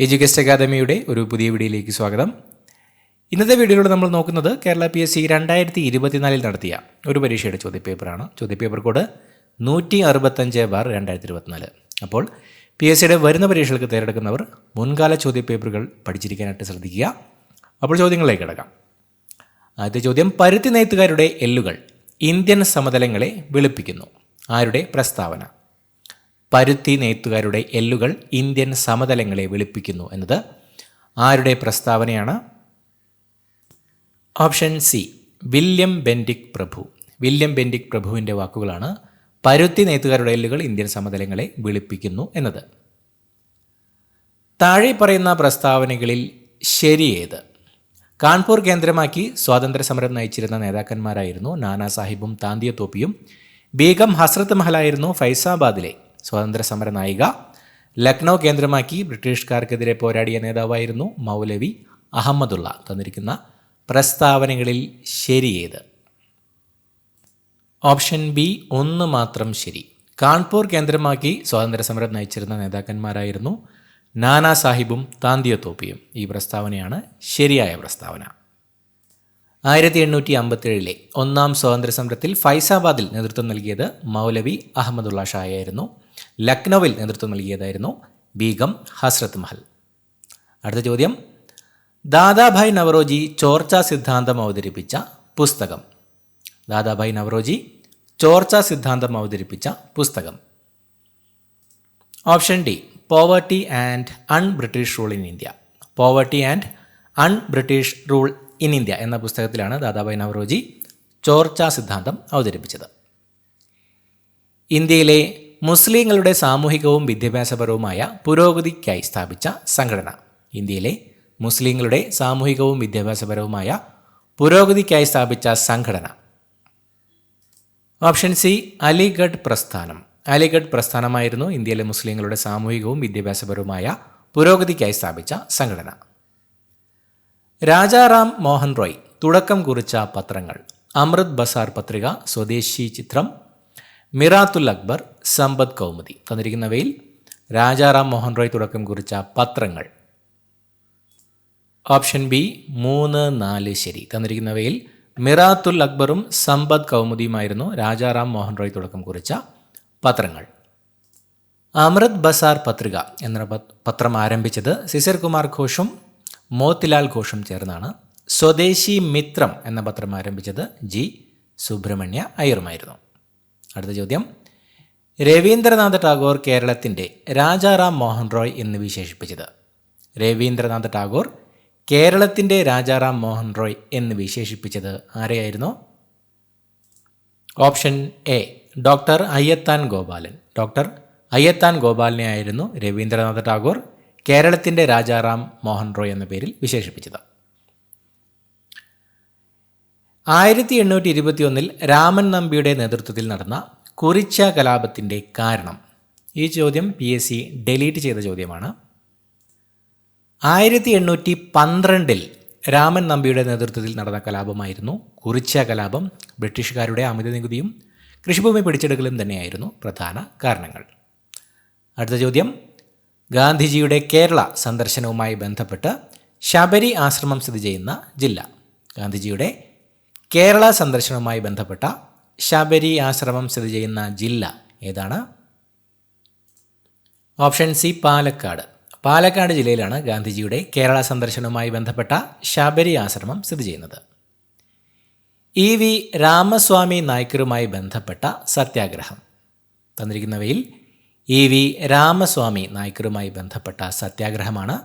Education അക്കാദമിയുടെ ഒരു പുതിയ വീഡിയോയിലേക്ക് സ്വാഗതം. ഇന്നത്തെ വീഡിയോയിലൂടെ നമ്മൾ നോക്കുന്നത് കേരള PSC 2024 നടത്തിയ ഒരു പരീക്ഷയുടെ ചോദ്യപേപ്പറാണ്. ചോദ്യപേപ്പർ കോഡ് 165/2024. അപ്പോൾ PSCയുടെ വരുന്ന പരീക്ഷകൾക്ക് തയ്യാറെടുക്കുന്നവർ മുൻകാല ചോദ്യപേപ്പറുകൾ പഠിച്ചിരിക്കാനായിട്ട് ശ്രദ്ധിക്കുക. അപ്പോൾ ചോദ്യങ്ങളിലേക്ക് കിടക്കാം. ആദ്യത്തെ ചോദ്യം, പരുത്തി നെയ്ത്തുകാരുടെ എല്ലുകൾ ഇന്ത്യൻ സമതലങ്ങളെ വെളുപ്പിക്കുന്നു. ആരുടെ പ്രസ്താവന? പരുത്തി നെയ്ത്തുകാരുടെ എല്ലുകൾ ഇന്ത്യൻ സമതലങ്ങളെ വെളുപ്പിക്കുന്നു എന്നത് ആരുടെ പ്രസ്താവനയാണ്? ഓപ്ഷൻ സി, വില്യം ബെൻഡിക് പ്രഭു. വില്യം ബെൻഡിക് പ്രഭുവിൻ്റെ വാക്കുകളാണ് പരുത്തി നെയ്ത്തുകാരുടെ എല്ലുകൾ ഇന്ത്യൻ സമതലങ്ങളെ വെളുപ്പിക്കുന്നു എന്നത്. താഴെ പറയുന്ന പ്രസ്താവനകളിൽ ശരിയേത്? കാൺപൂർ കേന്ദ്രമാക്കി സ്വാതന്ത്ര്യ സമരം നയിച്ചിരുന്ന നേതാക്കന്മാരായിരുന്നു നാനാ സാഹിബും താന്തിയ തോപ്പിയും. ബീഗം ഹസ്രത്ത് മഹലായിരുന്നു ഫൈസാബാദിലെ സ്വാതന്ത്ര്യ സമര നായിക. ലക്നൗ കേന്ദ്രമാക്കി ബ്രിട്ടീഷുകാർക്കെതിരെ പോരാടിയ നേതാവായിരുന്നു മൗലവി അഹമ്മദുള്ള. തന്നിരിക്കുന്ന പ്രസ്താവനകളിൽ ശരിയേത്? ഓപ്ഷൻ ബി, ഒന്ന് മാത്രം ശരി. കാൺപൂർ കേന്ദ്രമാക്കി സ്വാതന്ത്ര്യ സമരം നയിച്ചിരുന്ന നേതാക്കന്മാരായിരുന്നു നാനാ സാഹിബും താന്തിയ തോപ്പിയും. ഈ പ്രസ്താവനയാണ് ശരിയായ പ്രസ്താവന. 1857 ഒന്നാം സ്വാതന്ത്ര്യ സമരത്തിൽ ഫൈസാബാദിൽ നേതൃത്വം നൽകിയത് മൗലവി അഹമ്മദുള്ള ഷായായിരുന്നു. ലക്നൌവിൽ നേതൃത്വം നൽകിയതായിരുന്നു ബീഗം ഹസ്രത്ത് മഹൽ. അടുത്ത ചോദ്യം, ദാദാഭായ് നവറോജി ചോർച്ചാ സിദ്ധാന്തം അവതരിപ്പിച്ച പുസ്തകം. ദാദാഭായ് നവറോജി ചോർച്ചാ സിദ്ധാന്തം അവതരിപ്പിച്ച പുസ്തകം. Option D, poverty and un British rule in India. Poverty and un British rule in India എന്ന പുസ്തകത്തിലാണ് ദാദാഭായ് നവറോജി ചോർച്ചാ സിദ്ധാന്തം അവതരിപ്പിച്ചത്. ഇന്ത്യയിലെ മുസ്ലിങ്ങളുടെ സാമൂഹികവും വിദ്യാഭ്യാസപരവുമായ പുരോഗതിക്കായി സ്ഥാപിച്ച സംഘടന. ഇന്ത്യയിലെ മുസ്ലിങ്ങളുടെ സാമൂഹികവും വിദ്യാഭ്യാസപരവുമായ പുരോഗതിക്കായി സ്ഥാപിച്ച സംഘടന. ഓപ്ഷൻ സി, അലിഗഡ് പ്രസ്ഥാനം. അലിഗഡ് പ്രസ്ഥാനമായിരുന്നു ഇന്ത്യയിലെ മുസ്ലിങ്ങളുടെ സാമൂഹികവും വിദ്യാഭ്യാസപരവുമായ പുരോഗതിക്കായി സ്ഥാപിച്ച സംഘടന. രാജാറാം മോഹൻ റോയ് തുടക്കം കുറിച്ച പത്രങ്ങൾ. അമൃത് ബസാർ പത്രിക, സ്വദേശി ചിത്രം, മിറാത്തുൽ അക്ബർ, സമ്പദ് കൗമുദി. തന്നിരിക്കുന്നവയിൽ രാജാറാം മോഹൻ റോയ് തുടക്കം കുറിച്ച പത്രങ്ങൾ. ഓപ്ഷൻ ബി, 3, 4 ശരി. തന്നിരിക്കുന്നവയിൽ മിറാത്തുൽ അക്ബറും സമ്പദ് കൗമുദിയുമായിരുന്നു രാജാറാം മോഹൻ റോയ് തുടക്കം കുറിച്ച പത്രങ്ങൾ. അമൃത് ബസാർ പത്രിക എന്ന പത്രം ആരംഭിച്ചത് സിസിർ കുമാർ ഘോഷും മോത്തിലാൽ ഘോഷും ചേർന്നാണ്. സ്വദേശി മിത്രം എന്ന പത്രം ആരംഭിച്ചത് ജി സുബ്രഹ്മണ്യ അയ്യറുമായിരുന്നു. അടുത്ത ചോദ്യം, രവീന്ദ്രനാഥ ടാഗോർ കേരളത്തിൻ്റെ രാജാറാം മോഹൻ റോയ് എന്ന് വിശേഷിപ്പിച്ചത്. രവീന്ദ്രനാഥ ടാഗോർ കേരളത്തിൻ്റെ രാജാറാം മോഹൻ റോയ് എന്ന് വിശേഷിപ്പിച്ചത് ആരെയായിരുന്നു? Option A, doctor Ayyathan Gopalan. Doctor Ayyathan ഗോപാലിനെ ആയിരുന്നു രവീന്ദ്രനാഥ ടാഗോർ കേരളത്തിൻ്റെ രാജാറാം മോഹൻ റോയ് എന്ന പേരിൽ വിശേഷിപ്പിച്ചത്. 1821 രാമൻ നമ്പിയുടെ നേതൃത്വത്തിൽ നടന്ന കുറിച്യ കലാപത്തിൻ്റെ കാരണം. ഈ ചോദ്യം PSC ഡിലീറ്റ് ചെയ്ത ചോദ്യമാണ്. 1812 രാമൻ നമ്പിയുടെ നേതൃത്വത്തിൽ നടന്ന കലാപമായിരുന്നു കുറിച്യ കലാപം. ബ്രിട്ടീഷുകാരുടെ അമിത നികുതിയും കൃഷിഭൂമി പിടിച്ചെടുക്കലും തന്നെയായിരുന്നു പ്രധാന കാരണങ്ങൾ. അടുത്ത ചോദ്യം, ഗാന്ധിജിയുടെ കേരള സന്ദർശനവുമായി ബന്ധപ്പെട്ട് ശബരി ആശ്രമം സ്ഥിതി ചെയ്യുന്ന ജില്ല. ഗാന്ധിജിയുടെ കേരള സന്ദർശനവുമായി ബന്ധപ്പെട്ട ശബരി ആശ്രമം സ്ഥിതി ചെയ്യുന്ന ജില്ല ഏതാണ്? Option C, Palakkad. പാലക്കാട് ജില്ലയിലാണ് ഗാന്ധിജിയുടെ കേരള സന്ദർശനവുമായി ബന്ധപ്പെട്ട ശബരി ആശ്രമം സ്ഥിതി ചെയ്യുന്നത്. EV രാമസ്വാമി നായ്ക്കറുമായി ബന്ധപ്പെട്ട സത്യാഗ്രഹം. തന്നിരിക്കുന്നവയിൽ EV രാമസ്വാമി നായ്ക്കറുമായി ബന്ധപ്പെട്ട സത്യാഗ്രഹമാണ്.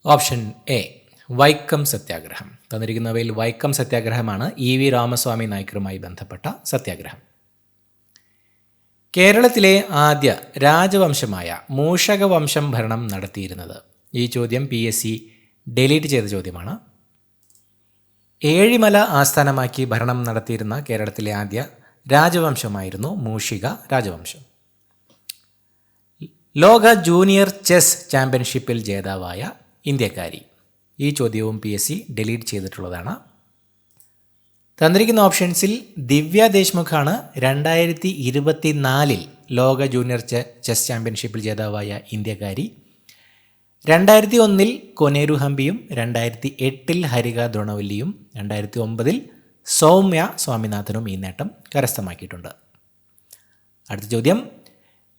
ഓപ്ഷൻ എ, വൈക്കം സത്യാഗ്രഹം. തന്നിരിക്കുന്നവയിൽ വൈക്കം സത്യാഗ്രഹമാണ് EV രാമസ്വാമി നായ്ക്കറുമായി ബന്ധപ്പെട്ട സത്യാഗ്രഹം. കേരളത്തിലെ ആദ്യ രാജവംശമായ മൂഷക വംശം ഭരണം നടത്തിയിരുന്നത്. ഈ ചോദ്യം PSC ഡിലീറ്റ് ചെയ്ത ചോദ്യമാണ്. ഏഴിമല ആസ്ഥാനമാക്കി ഭരണം നടത്തിയിരുന്ന കേരളത്തിലെ ആദ്യ രാജവംശമായിരുന്നു മൂഷിക രാജവംശം. ലോക ജൂനിയർ ചെസ് ചാമ്പ്യൻഷിപ്പിൽ ജേതാവായ ഇന്ത്യക്കാരി. ഈ ചോദ്യവും PSC ഡിലീറ്റ് ചെയ്തിട്ടുള്ളതാണ്. തന്നിരിക്കുന്ന ഓപ്ഷൻസിൽ ദിവ്യ ദേശ്മുഖാണ് 2024 ലോക ജൂനിയർ ചെസ് ചാമ്പ്യൻഷിപ്പിൽ ജേതാവായ ഇന്ത്യക്കാരി. 2001 കൊനേരു ഹംപിയും 2008 ഹരിക ദ്രോണവല്ലിയും 2009 സൗമ്യ സ്വാമിനാഥനും ഈ നേട്ടം കരസ്ഥമാക്കിയിട്ടുണ്ട്. അടുത്ത ചോദ്യം,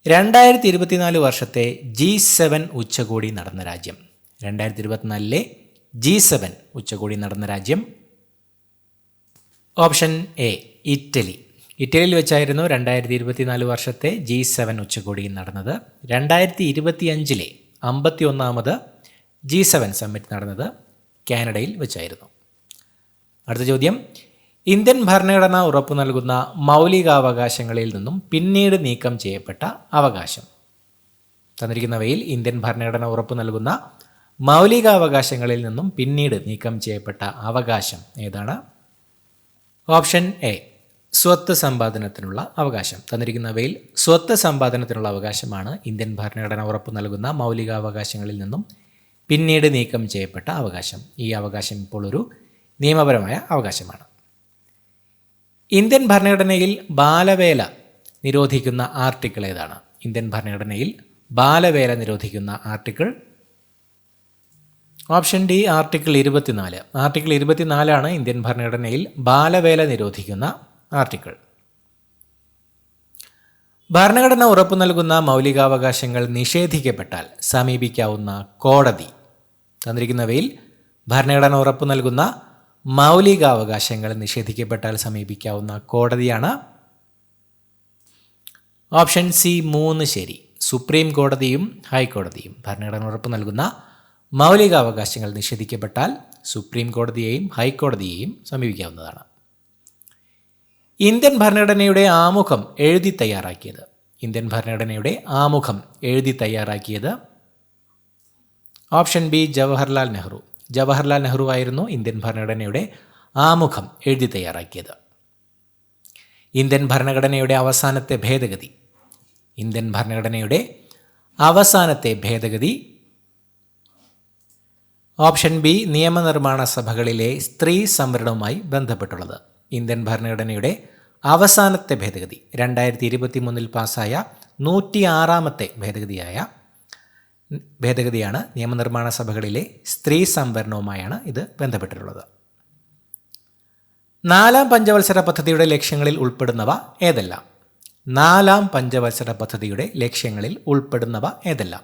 2024 വർഷത്തെ G7 ഉച്ചകോടി നടന്ന രാജ്യം. 2024 G7 ഉച്ചകോടി നടന്ന രാജ്യം. Option A Italy. ഇറ്റലിയിൽ വെച്ചായിരുന്നു 2024 വർഷത്തെ G7 ഉച്ചകോടി നടന്നത്. 2025 51ാമത് G7 സമ്മിറ്റ് നടന്നത് കാനഡയിൽ വെച്ചായിരുന്നു. അടുത്ത ചോദ്യം, ഇന്ത്യൻ ഭരണഘടന ഉറപ്പു നൽകുന്ന മൗലികാവകാശങ്ങളിൽ നിന്നും പിന്നീട് നീക്കം ചെയ്യപ്പെട്ട അവകാശം. തന്നിരിക്കുന്നവയിൽ ഇന്ത്യൻ ഭരണഘടന ഉറപ്പു നൽകുന്ന മൗലികാവകാശങ്ങളിൽ നിന്നും പിന്നീട് നീക്കം ചെയ്യപ്പെട്ട അവകാശം ഏതാണ്? ഓപ്ഷൻ എ സ്വത്ത് സമ്പാദനത്തിനുള്ള അവകാശം. തന്നിരിക്കുന്നവയിൽ സ്വത്ത് സമ്പാദനത്തിനുള്ള അവകാശമാണ് ഇന്ത്യൻ ഭരണഘടന ഉറപ്പു നൽകുന്ന മൗലികാവകാശങ്ങളിൽ നിന്നും പിന്നീട് നീക്കം ചെയ്യപ്പെട്ട അവകാശം. ഈ അവകാശം ഇപ്പോൾ ഒരു നിയമപരമായ അവകാശമാണ്. ഇന്ത്യൻ ഭരണഘടനയിൽ ബാലവേല നിരോധിക്കുന്ന ആർട്ടിക്കിൾ ഏതാണ്? ഇന്ത്യൻ ഭരണഘടനയിൽ ബാലവേല നിരോധിക്കുന്ന article. Option D article 24. Article 24 Indian ഭരണഘടനയിൽ ബാലവേല നിരോധിക്കുന്ന ആർട്ടിക്കിൾ. ഭരണഘടന ഉറപ്പു നൽകുന്ന മൗലികാവകാശങ്ങൾ നിഷേധിക്കപ്പെട്ടാൽ സമീപിക്കാവുന്ന കോടതി. തന്നിരിക്കുന്നവയിൽ ഭരണഘടന ഉറപ്പു നൽകുന്ന മൗലികാവകാശങ്ങൾ നിഷേധിക്കപ്പെട്ടാൽ സമീപിക്കാവുന്ന കോടതിയാണ്. ഓപ്ഷൻ സി 3 ശരി. സുപ്രീം കോടതിയും ഹൈക്കോടതിയും. ഭരണഘടന ഉറപ്പു നൽകുന്ന മൗലികാവകാശങ്ങൾ നിഷേധിക്കപ്പെട്ടാൽ സുപ്രീം കോടതിയെയും ഹൈക്കോടതിയെയും സമീപിക്കാവുന്നതാണ്. ഇന്ത്യൻ ഭരണഘടനയുടെ ആമുഖം എഴുതി തയ്യാറാക്കിയത്. ഇന്ത്യൻ ഭരണഘടനയുടെ ആമുഖം എഴുതി തയ്യാറാക്കിയത്. Option B Jawaharlal Nehru. ജവഹർലാൽ നെഹ്റു ആയിരുന്നു ഇന്ത്യൻ ഭരണഘടനയുടെ ആമുഖം എഴുതി തയ്യാറാക്കിയത്. ഇന്ത്യൻ ഭരണഘടനയുടെ അവസാനത്തെ ഭേദഗതി. ഇന്ത്യൻ ഭരണഘടനയുടെ അവസാനത്തെ ഭേദഗതി. ഓപ്ഷൻ ബി നിയമനിർമ്മാണ സഭകളിലെ സ്ത്രീ സംവരണവുമായി ബന്ധപ്പെട്ടുള്ളത്. ഇന്ത്യൻ ഭരണഘടനയുടെ അവസാനത്തെ ഭേദഗതി 2023 പാസ്സായ 106ാമത്തെ ഭേദഗതിയാണ് നിയമനിർമ്മാണ സഭകളിലെ സ്ത്രീ സംവരണവുമായാണ് ഇത് ബന്ധപ്പെട്ടിട്ടുള്ളത്. 4ാം പഞ്ചവത്സര പദ്ധതിയുടെ ലക്ഷ്യങ്ങളിൽ ഉൾപ്പെടുന്നവ ഏതെല്ലാം? 4ാം പഞ്ചവത്സര പദ്ധതിയുടെ ലക്ഷ്യങ്ങളിൽ ഉൾപ്പെടുന്നവ ഏതെല്ലാം?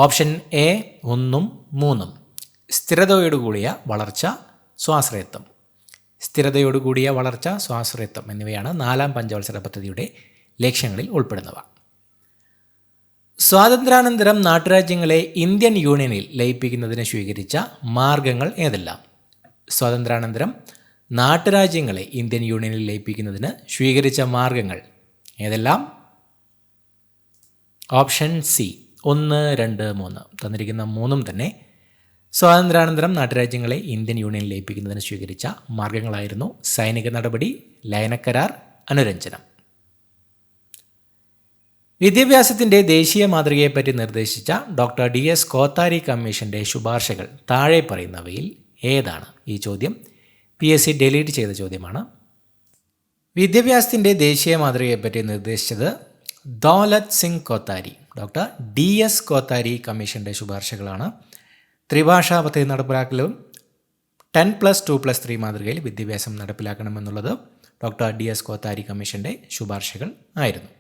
Option A 1ഉം 3ഉം. സ്ഥിരതയോടുകൂടിയ വളർച്ച, സ്വാശ്രയത്വം. സ്ഥിരതയോടുകൂടിയ വളർച്ച, സ്വാശ്രയത്വം എന്നിവയാണ് 4ാം പഞ്ചവത്സര പദ്ധതിയുടെ ലക്ഷ്യങ്ങളിൽ ഉൾപ്പെടുന്നവ. സ്വാതന്ത്ര്യാനന്തരം നാട്ടുരാജ്യങ്ങളെ ഇന്ത്യൻ യൂണിയനിൽ ലയിപ്പിക്കുന്നതിന് സ്വീകരിച്ച മാർഗങ്ങൾ ഏതെല്ലാം? സ്വാതന്ത്ര്യാനന്തരം നാട്ടുരാജ്യങ്ങളെ ഇന്ത്യൻ യൂണിയനിൽ ലയിപ്പിക്കുന്നതിന് സ്വീകരിച്ച മാർഗങ്ങൾ ഏതെല്ലാം? Option C 1, 2, 3. തന്നിരിക്കുന്ന 3ഉം തന്നെ സ്വാതന്ത്ര്യാനന്തരം നാട്ടുരാജ്യങ്ങളെ ഇന്ത്യൻ യൂണിയനിൽ ലയിപ്പിക്കുന്നതിന് സ്വീകരിച്ച മാർഗങ്ങളായിരുന്നു. സൈനിക നടപടി, ലയനക്കരാർ, അനുരഞ്ജനം. വിദ്യാഭ്യാസത്തിൻ്റെ ദേശീയ മാതൃകയെപ്പറ്റി നിർദ്ദേശിച്ച ഡോക്ടർ DS കോത്താരി കമ്മീഷൻ്റെ ശുപാർശകൾ താഴെ പറയുന്നവയിൽ ഏതാണ്? ഈ ചോദ്യം PSC ഡിലീറ്റ് ചെയ്ത ചോദ്യമാണ്. വിദ്യാഭ്യാസത്തിൻ്റെ ദേശീയ മാതൃകയെപ്പറ്റി നിർദ്ദേശിച്ചത് ദൗലത് സിംഗ് കോത്താരി. ഡോക്ടർ DS കോത്താരി കമ്മീഷൻ്റെ ശുപാർശകളാണ്. ത്രിഭാഷാ പദ്ധതി നടപ്പിലാക്കലും 10+2+3 മാതൃകയിൽ വിദ്യാഭ്യാസം നടപ്പിലാക്കണമെന്നുള്ളത് ഡോക്ടർ DS കോത്താരി കമ്മീഷൻ്റെ ശുപാർശകൾ ആയിരുന്നു.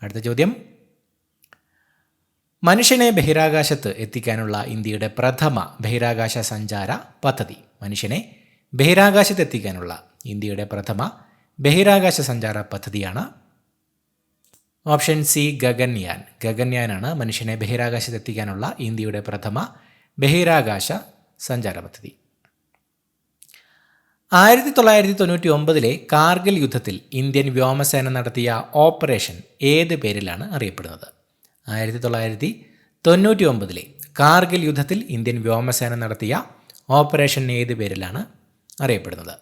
അടുത്ത ചോദ്യം, മനുഷ്യനെ ബഹിരാകാശത്ത് എത്തിക്കാനുള്ള ഇന്ത്യയുടെ പ്രഥമ ബഹിരാകാശ സഞ്ചാര പദ്ധതി. മനുഷ്യനെ ബഹിരാകാശത്ത് എത്തിക്കാനുള്ള ഇന്ത്യയുടെ പ്രഥമ ബഹിരാകാശ സഞ്ചാര പദ്ധതിയാണ്. Option C Gaganyaan. ഗഗൻയാനാണ് മനുഷ്യനെ ബഹിരാകാശത്ത് എത്തിക്കാനുള്ള ഇന്ത്യയുടെ പ്രഥമ ബഹിരാകാശ സഞ്ചാര പദ്ധതി. 1999 കാർഗിൽ യുദ്ധത്തിൽ ഇന്ത്യൻ വ്യോമസേന നടത്തിയ ഓപ്പറേഷൻ ഏത് പേരിലാണ് അറിയപ്പെടുന്നത്? 1999 കാർഗിൽ യുദ്ധത്തിൽ ഇന്ത്യൻ വ്യോമസേന നടത്തിയ ഓപ്പറേഷൻ ഏത് പേരിലാണ് അറിയപ്പെടുന്നത്?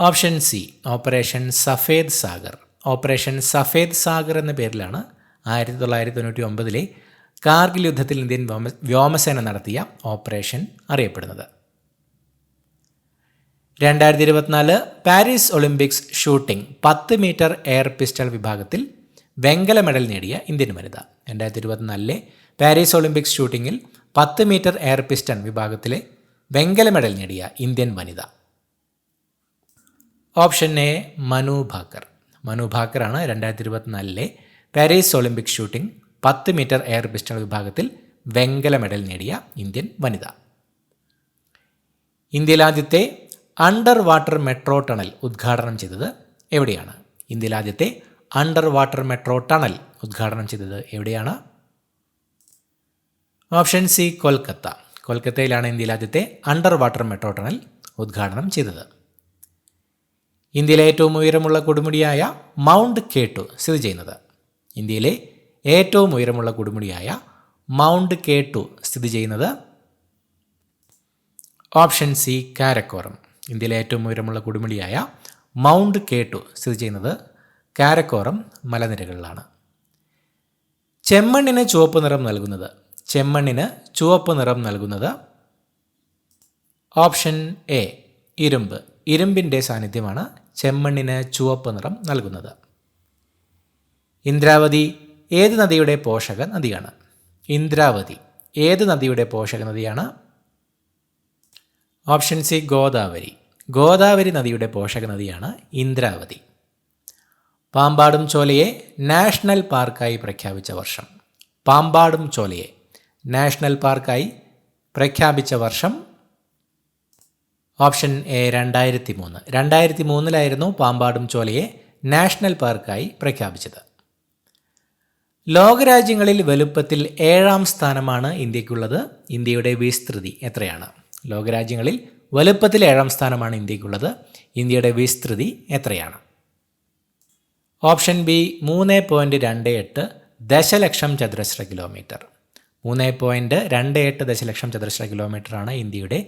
Option C operation Safed Sagar. Operation Safed Sagar എന്ന പേരിലാണ് 1999 കാർഗിൽ യുദ്ധത്തിൽ ഇന്ത്യൻ വ്യോമസേന നടത്തിയ ഓപ്പറേഷൻ അറിയപ്പെടുന്നത്. 2024 Paris Olympics shooting 10 metre air pistol വിഭാഗത്തിൽ വെങ്കല മെഡൽ നേടിയ ഇന്ത്യൻ വനിത. 2024 പാരീസ് ഒളിമ്പിക്സ് ഷൂട്ടിങ്ങിൽ 10 മീറ്റർ എയർ പിസ്റ്റൺ വിഭാഗത്തിലെ വെങ്കല മെഡൽ നേടിയ ഇന്ത്യൻ വനിത. Option A Manu Bhaker. മനു ഭാക്കറാണ് 2024 Paris Olympics shooting 10 metre air pistol വിഭാഗത്തിൽ വെങ്കല മെഡൽ നേടിയ ഇന്ത്യൻ വനിത. ഇന്ത്യയിൽ ആദ്യത്തെ അണ്ടർ വാട്ടർ മെട്രോ ടണൽ ഉദ്ഘാടനം ചെയ്തത് എവിടെയാണ്? ഇന്ത്യയിൽ ആദ്യത്തെ അണ്ടർ വാട്ടർ മെട്രോ ടണൽ ഉദ്ഘാടനം ചെയ്തത് എവിടെയാണ്? Option C Kolkata. കൊൽക്കത്തയിലാണ് ഇന്ത്യയിൽ ആദ്യത്തെ അണ്ടർ വാട്ടർ മെട്രോ ടണൽ ഉദ്ഘാടനം ചെയ്തത്. ഇന്ത്യയിലെ ഏറ്റവും ഉയരമുള്ള കൊടുമുടിയായ മൗണ്ട് K2 സ്ഥിതി ചെയ്യുന്നത്? ഇന്ത്യയിലെ ഏറ്റവും ഉയരമുള്ള കൊടുമുടിയായ മൗണ്ട് K2 സ്ഥിതി ചെയ്യുന്നത്? Option C Karakoram. ഇന്ത്യയിലെ ഏറ്റവും ഉയരമുള്ള കൊടുമുടിയായ മൗണ്ട് K2 സ്ഥിതി ചെയ്യുന്നത് കാരക്കോറം മലനിരകളിലാണ്. ചെമ്മണ്ണിന് ചുവപ്പ് നിറം നൽകുന്നത്? ചെമ്മണ്ണിന് ചുവപ്പ് നിറം നൽകുന്നത്? ഓപ്ഷൻ എ ഇരുമ്പ്. ഇരുമ്പിൻ്റെ സാന്നിധ്യമാണ് ചെമ്മണ്ണിന് ചുവപ്പ് നിറം നൽകുന്നത്. ഇന്ദ്രാവതി ഏത് നദിയുടെ പോഷക നദിയാണ്? ഇന്ദ്രാവതി ഏത് നദിയുടെ പോഷക നദിയാണ്? Option C Godavari. ഗോദാവരി നദിയുടെ പോഷക നദിയാണ് ഇന്ദ്രാവതി. പാമ്പാടും ചോലയെ നാഷണൽ പാർക്കായി പ്രഖ്യാപിച്ച വർഷം? പാമ്പാടും ചോലയെ നാഷണൽ പാർക്കായി പ്രഖ്യാപിച്ച വർഷം? Option A 2003. 2003 പാമ്പാടും ചോലയെ നാഷണൽ പാർക്കായി പ്രഖ്യാപിച്ചത്. ലോകരാജ്യങ്ങളിൽ വലുപ്പത്തിൽ 7ാം സ്ഥാനമാണ് ഇന്ത്യക്കുള്ളത്. ഇന്ത്യയുടെ വിസ്തൃതി എത്രയാണ്? ലോകരാജ്യങ്ങളിൽ വലുപ്പത്തിൽ 7ാം സ്ഥാനമാണ് ഇന്ത്യക്കുള്ളത്. ഇന്ത്യയുടെ വിസ്തൃതി എത്രയാണ്? ഓപ്ഷൻ ബി 3.28 ദശലക്ഷം ചതുരശ്ര കിലോമീറ്റർ. 3.28 ദശലക്ഷം ചതുരശ്ര കിലോമീറ്ററാണ് ഇന്ത്യയുടെ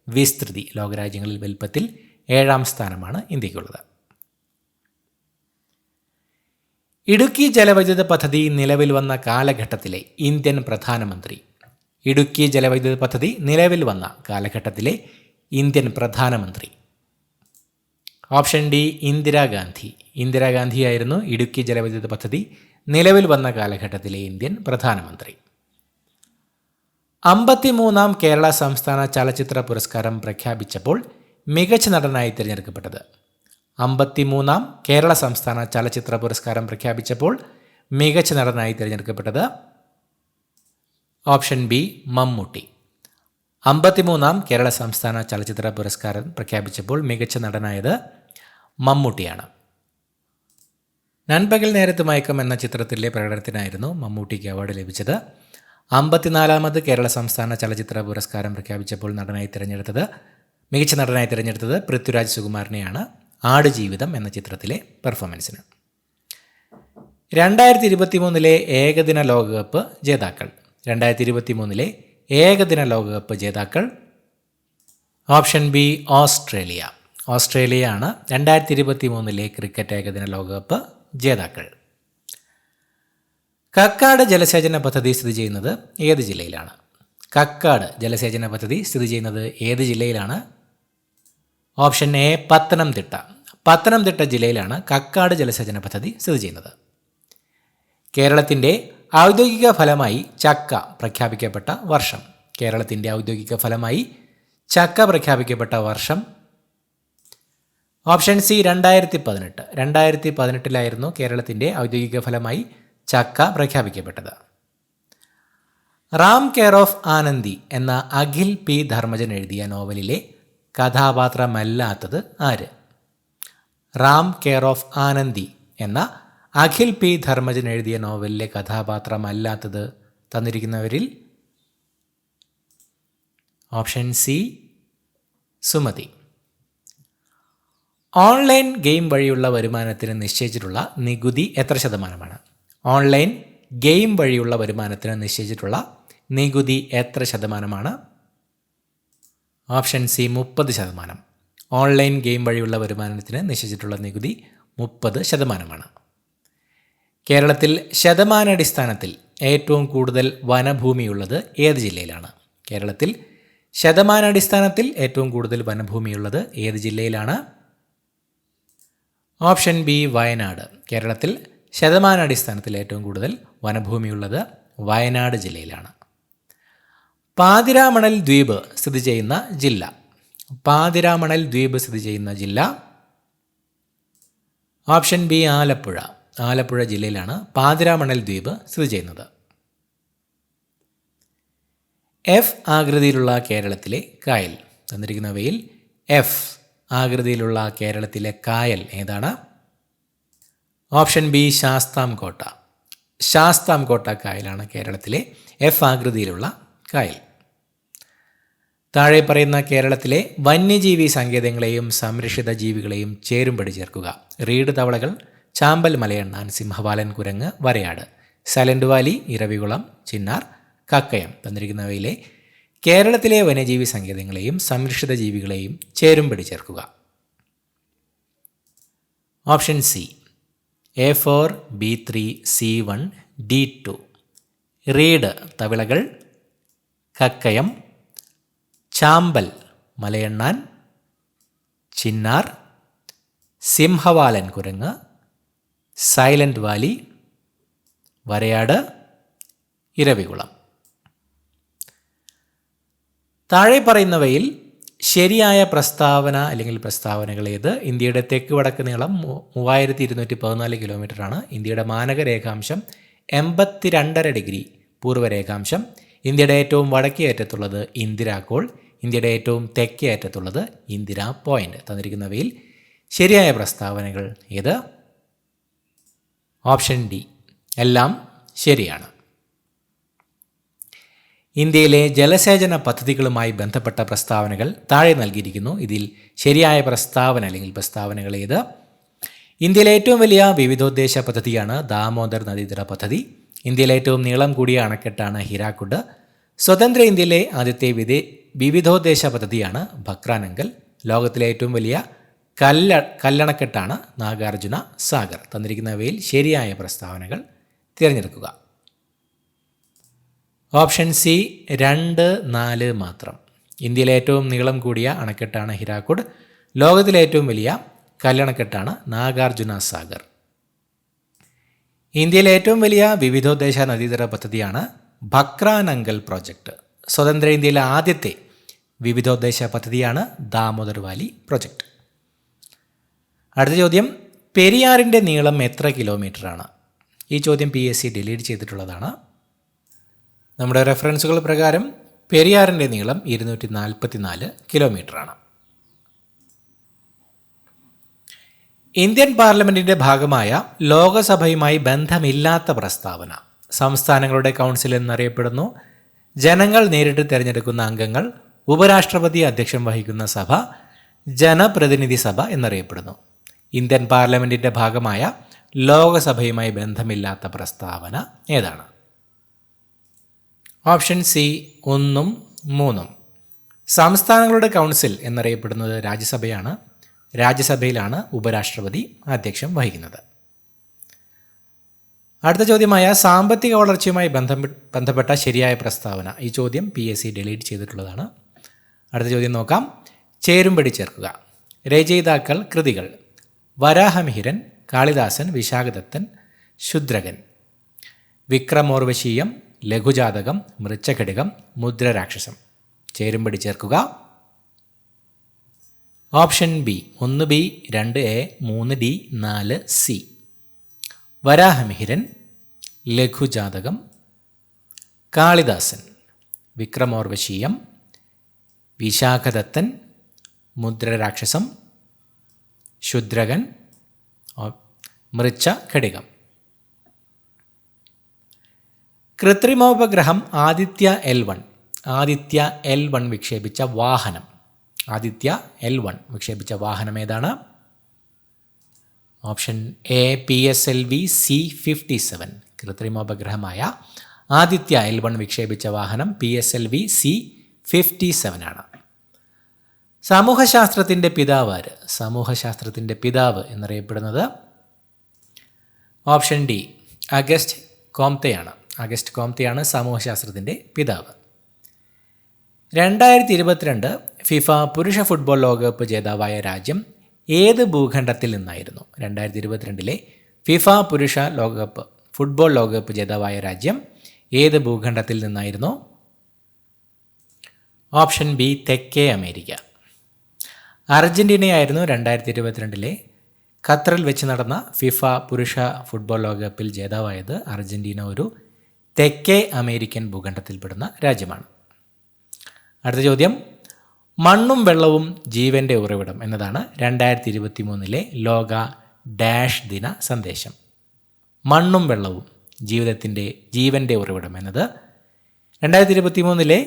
വിസ്തൃതി. ലോകരാജ്യങ്ങളിൽ വലുപ്പത്തിൽ 7ാം സ്ഥാനമാണ് ഇന്ത്യക്കുള്ളത്. ഇടുക്കി ജലവൈദ്യുത പദ്ധതി നിലവിൽ വന്ന കാലഘട്ടത്തിലെ ഇന്ത്യൻ പ്രധാനമന്ത്രി? ഇടുക്കി ജലവൈദ്യുത പദ്ധതി നിലവിൽ വന്ന കാലഘട്ടത്തിലെ ഇന്ത്യൻ പ്രധാനമന്ത്രി? Option D Indira Gandhi. ഇന്ദിരാഗാന്ധിയായിരുന്നു ഇടുക്കി ജലവൈദ്യുത പദ്ധതി നിലവിൽ വന്ന കാലഘട്ടത്തിലെ ഇന്ത്യൻ പ്രധാനമന്ത്രി. 53ാം കേരള സംസ്ഥാന ചലച്ചിത്ര പുരസ്കാരം പ്രഖ്യാപിച്ചപ്പോൾ മികച്ച നടനായി തിരഞ്ഞെടുക്കപ്പെട്ടത്? 53ാം കേരള സംസ്ഥാന ചലച്ചിത്ര പുരസ്കാരം പ്രഖ്യാപിച്ചപ്പോൾ മികച്ച നടനായി തിരഞ്ഞെടുക്കപ്പെട്ടത്? Option B Mammootty. 53ാം കേരള സംസ്ഥാന ചലച്ചിത്ര പുരസ്കാരം പ്രഖ്യാപിച്ചപ്പോൾ മികച്ച നടനായത് മമ്മൂട്ടിയാണ്. നൻപകൽ നേരത്ത് മയക്കം എന്ന ചിത്രത്തിലെ പ്രകടനത്തിനായിരുന്നു മമ്മൂട്ടിക്ക് അവാർഡ് ലഭിച്ചത്. 54ാമത് കേരള സംസ്ഥാന ചലച്ചിത്ര പുരസ്കാരം പ്രഖ്യാപിച്ചപ്പോൾ മികച്ച നടനായി തിരഞ്ഞെടുത്തത് പൃഥ്വിരാജ് സുകുമാരനെയാണ് ആടുജീവിതം എന്ന ചിത്രത്തിലെ പെർഫോമൻസിന്. 2023 ഏകദിന ലോകകപ്പ് ജേതാക്കൾ? 2023 ഏകദിന ലോകകപ്പ് ജേതാക്കൾ? Option B Australia. ഓസ്ട്രേലിയയാണ് 2023 ക്രിക്കറ്റ് ഏകദിന ലോകകപ്പ് ജേതാക്കൾ. കക്കാട് ജലസേചന പദ്ധതി സ്ഥിതി ചെയ്യുന്നത് ഏത് ജില്ലയിലാണ്? കക്കാട് ജലസേചന പദ്ധതി സ്ഥിതി ചെയ്യുന്നത് ഏത് ജില്ലയിലാണ്? Option A Pathanamthitta. പത്തനംതിട്ട ജില്ലയിലാണ് കക്കാട് ജലസേചന പദ്ധതി സ്ഥിതി ചെയ്യുന്നത്. കേരളത്തിൻ്റെ ഔദ്യോഗിക ഫലമായി ചക്ക പ്രഖ്യാപിക്കപ്പെട്ട വർഷം? കേരളത്തിൻ്റെ ഔദ്യോഗിക ഫലമായി ചക്ക പ്രഖ്യാപിക്കപ്പെട്ട വർഷം? Option C 2018. 2018 കേരളത്തിൻ്റെ ഔദ്യോഗിക ഫലമായി ചക്ക പ്രഖ്യാപിക്കപ്പെട്ടത്. റാം കെയർ ഓഫ് ആനന്ദി എന്ന അഖിൽ പി ധർമ്മജൻ എഴുതിയ നോവലിലെ കഥാപാത്രമല്ലാത്തത് ആര്? റാം കെയർ ഓഫ് ആനന്ദി എന്ന അഖിൽ പി ധർമ്മജൻ എഴുതിയ നോവലിലെ കഥാപാത്രമല്ലാത്തത് തന്നിരിക്കുന്നവരിൽ? Option C Sumathi. Online game വഴിയുള്ള വരുമാനത്തിന് നിശ്ചയിച്ചിട്ടുള്ള നികുതി എത്ര ശതമാനമാണ്? ഓൺലൈൻ ഗെയിം വഴിയുള്ള വരുമാനത്തിന് നിശ്ചയിച്ചിട്ടുള്ള നികുതി എത്ര ശതമാനമാണ്? Option C 30%. ഓൺലൈൻ ഗെയിം വഴിയുള്ള വരുമാനത്തിന് നിശ്ചയിച്ചിട്ടുള്ള നികുതി 30%. കേരളത്തിൽ ശതമാനാടിസ്ഥാനത്തിൽ ഏറ്റവും കൂടുതൽ വനഭൂമിയുള്ളത് ഏത് ജില്ലയിലാണ്? കേരളത്തിൽ ശതമാനാടിസ്ഥാനത്തിൽ ഏറ്റവും കൂടുതൽ വനഭൂമിയുള്ളത് ഏത് ജില്ലയിലാണ്? Option B Wayanad. കേരളത്തിൽ ശതമാനാടിസ്ഥാനത്തിൽ ഏറ്റവും കൂടുതൽ വനഭൂമിയുള്ളത് വയനാട് ജില്ലയിലാണ്. പാതിരാമണൽ ദ്വീപ് സ്ഥിതി ചെയ്യുന്ന ജില്ല. പാതിരാമണൽ ദ്വീപ് സ്ഥിതി ചെയ്യുന്ന ജില്ല ഓപ്ഷൻ ബി ആലപ്പുഴ. ആലപ്പുഴ ജില്ലയിലാണ് പാതിരാമണൽ ദ്വീപ് സ്ഥിതി ചെയ്യുന്നത്. എഫ് ആകൃതിയിലുള്ള കേരളത്തിലെ കായൽ. തന്നിരിക്കുന്നവയിൽ എഫ് ആകൃതിയിലുള്ള കേരളത്തിലെ കായൽ ഏതാണ്? Option B Sasthamkotta. ശാസ്താംകോട്ട കായലാണ് കേരളത്തിലെ എഫ് ആകൃതിയിലുള്ള കായൽ. താഴെ പറയുന്ന കേരളത്തിലെ വന്യജീവി സങ്കേതങ്ങളെയും സംരക്ഷിത ജീവികളെയും ചേരുംപടി ചേർക്കുക. റീഡ് തവളകൾ, ചാമ്പൽ മലയണ്ണാൻ, സിംഹവാലൻ കുരങ്ങ്, വരയാട്. Silent valley, Eravikulam, Chinnar, Kakkayam. തന്നിരിക്കുന്നവയിലെ കേരളത്തിലെ വന്യജീവി സങ്കേതങ്ങളെയും സംരക്ഷിത ജീവികളെയും ചേരുംപടി ചേർക്കുക. Option C A4, B3, C1, D2. റീഡ് തവിളകൾ, കക്കയം, ചാമ്പൽ മലയണ്ണാൻ, ചിന്നാർ, സിംഹവാലൻ കുരങ്ങ്, സൈലന്റ് വാലി, വരയാട്, ഇരവികുളം. താഴെ പറയുന്നവയിൽ ശരിയായ പ്രസ്താവന അല്ലെങ്കിൽ പ്രസ്താവനകൾ ഏത്? ഇന്ത്യയുടെ തെക്ക് വടക്ക് നീളം 3214 കിലോമീറ്ററാണ്. ഇന്ത്യയുടെ മാനക രേഖാംശം 82.5 ഡിഗ്രി പൂർവ്വരേഖാംശം. ഇന്ത്യയുടെ ഏറ്റവും വടക്കേ അറ്റത്തുള്ളത് ഇന്ദിരാകോൾ. ഇന്ത്യയുടെ ഏറ്റവും തെക്കേ അറ്റത്തുള്ളത് ഇന്ദിരാ പോയിന്റ്. തന്നിരിക്കുന്നവയിൽ ശരിയായ പ്രസ്താവനകൾ ഏത്? ഓപ്ഷൻ ഡി എല്ലാം ശരിയാണ്. ഇന്ത്യയിലെ ജലസേചന പദ്ധതികളുമായി ബന്ധപ്പെട്ട പ്രസ്താവനകൾ താഴെ നൽകിയിരിക്കുന്നു. ഇതിൽ ശരിയായ പ്രസ്താവന അല്ലെങ്കിൽ പ്രസ്താവനകൾ ഏത്? ഇന്ത്യയിലെ ഏറ്റവും വലിയ വിവിധോദ്ദേശ പദ്ധതിയാണ് ദാമോദർ നദീതട പദ്ധതി. ഇന്ത്യയിലെ ഏറ്റവും നീളം കൂടിയ അണക്കെട്ടാണ് ഹിരാക്കുഡ്. സ്വതന്ത്ര ഇന്ത്യയിലെ ആദ്യത്തെ വിവിധോദ്ദേശ പദ്ധതിയാണ് ഭക്രാനങ്കൽ. ലോകത്തിലെ ഏറ്റവും വലിയ കല്ലണക്കെട്ടാണ് നാഗാർജുന സാഗർ. തന്നിരിക്കുന്നവയിൽ ശരിയായ പ്രസ്താവനകൾ തിരഞ്ഞെടുക്കുക. ഓപ്ഷൻ സി 2, 4 മാത്രം. ഇന്ത്യയിലെ ഏറ്റവും നീളം കൂടിയ അണക്കെട്ടാണ് ഹിരാക്കുഡ്. ലോകത്തിലെ ഏറ്റവും വലിയ കല്ലണക്കെട്ടാണ് നാഗാർജുന സാഗർ. ഇന്ത്യയിലെ ഏറ്റവും വലിയ വിവിധോദ്ദേശ നദീതട പദ്ധതിയാണ് ഭക്രാനങ്കൽ പ്രോജക്റ്റ്. സ്വതന്ത്ര ഇന്ത്യയിലെ ആദ്യത്തെ വിവിധോദ്ദേശ പദ്ധതിയാണ് ദാമോദർ വാലി പ്രോജക്റ്റ്. അടുത്ത ചോദ്യം, പെരിയാറിൻ്റെ നീളം എത്ര കിലോമീറ്ററാണ്? ഈ ചോദ്യം PSC ഡിലീറ്റ് ചെയ്തിട്ടുള്ളതാണ്. നമ്മുടെ റെഫറൻസുകൾ പ്രകാരം പെരിയാറിൻ്റെ നീളം 244 കിലോമീറ്ററാണ്. ഇന്ത്യൻ പാർലമെൻറ്റിൻ്റെ ഭാഗമായ ലോകസഭയുമായി ബന്ധമില്ലാത്ത പ്രസ്താവന. സംസ്ഥാനങ്ങളുടെ കൗൺസിൽ എന്നറിയപ്പെടുന്നു. ജനങ്ങൾ നേരിട്ട് തിരഞ്ഞെടുക്കുന്ന അംഗങ്ങൾ. ഉപരാഷ്ട്രപതി അധ്യക്ഷം വഹിക്കുന്ന സഭ ജനപ്രതിനിധി സഭ എന്നറിയപ്പെടുന്നു. ഇന്ത്യൻ പാർലമെൻറ്റിൻ്റെ ഭാഗമായ ലോകസഭയുമായി ബന്ധമില്ലാത്ത പ്രസ്താവന ഏതാണ്? Option C 1, 3. സംസ്ഥാനങ്ങളുടെ കൗൺസിൽ എന്നറിയപ്പെടുന്നത് രാജ്യസഭയാണ്. രാജ്യസഭയിലാണ് ഉപരാഷ്ട്രപതി അധ്യക്ഷം വഹിക്കുന്നത്. അടുത്ത ചോദ്യമായ സാമ്പത്തിക വളർച്ചയുമായി ബന്ധപ്പെട്ട ശരിയായ പ്രസ്താവന. ഈ ചോദ്യം PSC ഡിലീറ്റ് ചെയ്തിട്ടുള്ളതാണ്. അടുത്ത ചോദ്യം നോക്കാം. ചേരുംപടി ചേർക്കുക. രചയിതാക്കൾ, കൃതികൾ: വരാഹമിഹിരൻ, കാളിദാസൻ, വിശാഖദത്തൻ, ശൂദ്രകൻ. വിക്രമോർവശീയം, ലഘുജാതകം, മൃച്ഛകടികം, മുദ്രരാക്ഷസം. ചേരുംപടി ചേർക്കുക. Option B 1B, 2A, 3D, 4C. Varahamihiran, Laghujatakam, Kalidasan, Vikramorvasiyam, Vishakhadattan, Mudrarakshasam, Shudrakan, Mrichchhakatikam. കൃത്രിമോപഗ്രഹം ആദിത്യ L1 വിക്ഷേപിച്ച വാഹനം. ആദിത്യ L1 വിക്ഷേപിച്ച വാഹനം ഏതാണ്? Option A PSLV C-57. കൃത്രിമോപഗ്രഹമായ ആദിത്യ L1 വിക്ഷേപിച്ച വാഹനം PSLV C-57 ആണ്. സമൂഹശാസ്ത്രത്തിൻ്റെ പിതാവ് ആര്? സമൂഹശാസ്ത്രത്തിൻ്റെ പിതാവ് എന്നറിയപ്പെടുന്നത് ഓപ്ഷൻ ഡി അഗസ്റ്റ് കോംതെയാണ്. അഗസ്റ്റ് കോംതെയാണ് സമൂഹശാസ്ത്രത്തിൻ്റെ പിതാവ്. 2022 ഫിഫ പുരുഷ ഫുട്ബോൾ ലോകകപ്പ് ജേതാവായ രാജ്യം ഏത് ഭൂഖണ്ഡത്തിൽ നിന്നായിരുന്നു? 2022 ഫിഫ പുരുഷ ഫുട്ബോൾ ലോകകപ്പ് ജേതാവായ രാജ്യം ഏത് ഭൂഖണ്ഡത്തിൽ നിന്നായിരുന്നു? ഓപ്ഷൻ ബി തെക്കേ അമേരിക്ക. അർജന്റീനയായിരുന്നു 2022 ഖത്തറിൽ വെച്ച് നടന്ന ഫിഫ പുരുഷ ഫുട്ബോൾ ലോകകപ്പിൽ ജേതാവായത്. അർജന്റീന ഒരു തെക്കേ അമേരിക്കൻ ഭൂഖണ്ഡത്തിൽപ്പെടുന്ന രാജ്യമാണ്. അടുത്ത ചോദ്യം, മണ്ണും വെള്ളവും ജീവൻ്റെ ഉറവിടം എന്നതാണ് 2023 ലോക ഡാഷ് ദിന സന്ദേശം. മണ്ണും വെള്ളവും ജീവൻ്റെ ഉറവിടം എന്നത് 2023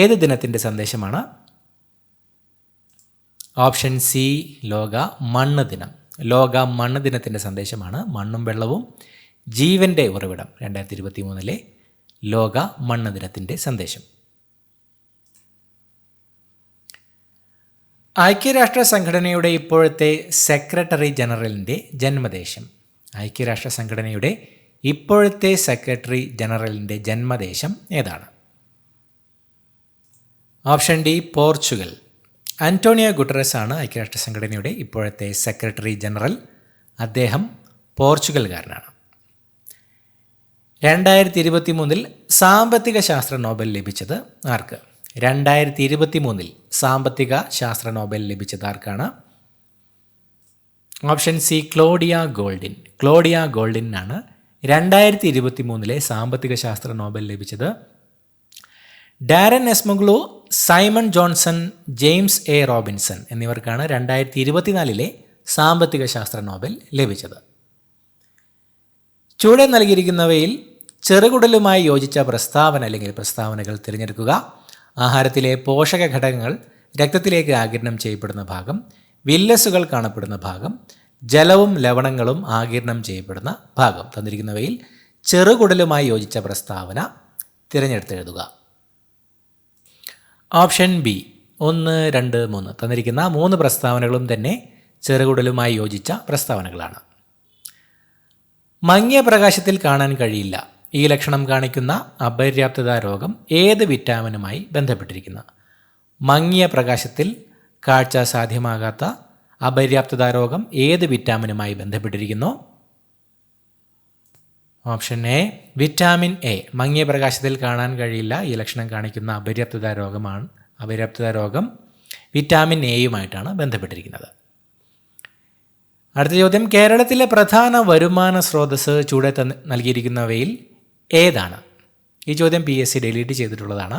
ഏത് ദിനത്തിൻ്റെ സന്ദേശമാണ്? ഓപ്ഷൻ സി ലോക മണ്ണ് ദിനം. ലോക മണ്ണ് ദിനത്തിൻ്റെ സന്ദേശമാണ് മണ്ണും വെള്ളവും ജീവൻ്റെ ഉറവിടം. 2023 ലോക മണ്ണ് ദിനത്തിൻ്റെ സന്ദേശം. ഐക്യരാഷ്ട്ര സംഘടനയുടെ ഇപ്പോഴത്തെ സെക്രട്ടറി ജനറലിൻ്റെ ജന്മദേശം. ഐക്യരാഷ്ട്ര സംഘടനയുടെ ഇപ്പോഴത്തെ സെക്രട്ടറി ജനറലിൻ്റെ ജന്മദേശം ഏതാണ്? Option D Portugal. Antonio Guterres ആണ് ഐക്യരാഷ്ട്ര സംഘടനയുടെ ഇപ്പോഴത്തെ സെക്രട്ടറി ജനറൽ. അദ്ദേഹം പോർച്ചുഗൽകാരനാണ്. 2023 സാമ്പത്തിക ശാസ്ത്ര നോബൽ ലഭിച്ചത് ആർക്ക്? 2023 സാമ്പത്തിക ശാസ്ത്ര നോബൽ ലഭിച്ചത് ആർക്കാണ്? Option C Claudia Goldin. Claudia ഗോൾഡിനാണ് 2023 സാമ്പത്തിക ശാസ്ത്ര നോബൽ ലഭിച്ചത്. Daron Acemoglu, Simon Johnson, James A Robinson എന്നിവർക്കാണ് 2024 സാമ്പത്തിക ശാസ്ത്ര നോബൽ ലഭിച്ചത്. ചുവടെ നൽകിയിരിക്കുന്നവയിൽ ചെറുകുടലുമായി യോജിച്ച പ്രസ്താവന അല്ലെങ്കിൽ പ്രസ്താവനകൾ തിരഞ്ഞെടുക്കുക. ആഹാരത്തിലെ പോഷക ഘടകങ്ങൾ രക്തത്തിലേക്ക് ആഗിരണം ചെയ്യപ്പെടുന്ന ഭാഗം, വില്ലസുകൾ കാണപ്പെടുന്ന ഭാഗം, ജലവും ലവണങ്ങളും ആഗിരണം ചെയ്യപ്പെടുന്ന ഭാഗം. തന്നിരിക്കുന്നവയിൽ ചെറുകുടലുമായി യോജിച്ച പ്രസ്താവന തിരഞ്ഞെടുത്തെഴുതുക. ഓപ്ഷൻ ബി 1, 2, 3 തന്നിരിക്കുന്ന 3 പ്രസ്താവനകളും തന്നെ ചെറുകുടലുമായി യോജിച്ച പ്രസ്താവനകളാണ്. മങ്ങിയ പ്രകാശത്തിൽ കാണാൻ കഴിയില്ല. ഈ ലക്ഷണം കാണിക്കുന്ന അപര്യാപ്തത രോഗം ഏത് വിറ്റാമിനുമായി ബന്ധപ്പെട്ടിരിക്കുന്നു? മങ്ങിയ പ്രകാശത്തിൽ കാഴ്ച സാധ്യമാകാത്ത അപര്യാപ്തത രോഗം ഏത് വിറ്റാമിനുമായി ബന്ധപ്പെട്ടിരിക്കുന്നു? Option A vitamin A. മങ്ങിയ പ്രകാശത്തിൽ കാണാൻ കഴിയില്ല. ഈ ലക്ഷണം കാണിക്കുന്ന അപര്യാപ്തത രോഗം വിറ്റാമിൻ എയുമായിട്ടാണ് ബന്ധപ്പെട്ടിരിക്കുന്നത്. അടുത്ത ചോദ്യം, കേരളത്തിലെ പ്രധാന വരുമാന സ്രോതസ്സ് ചൂടെ നൽകിയിരിക്കുന്നവയിൽ ഏതാണ്? ഈ ചോദ്യം PSC ഡിലീറ്റ് ചെയ്തിട്ടുള്ളതാണ്.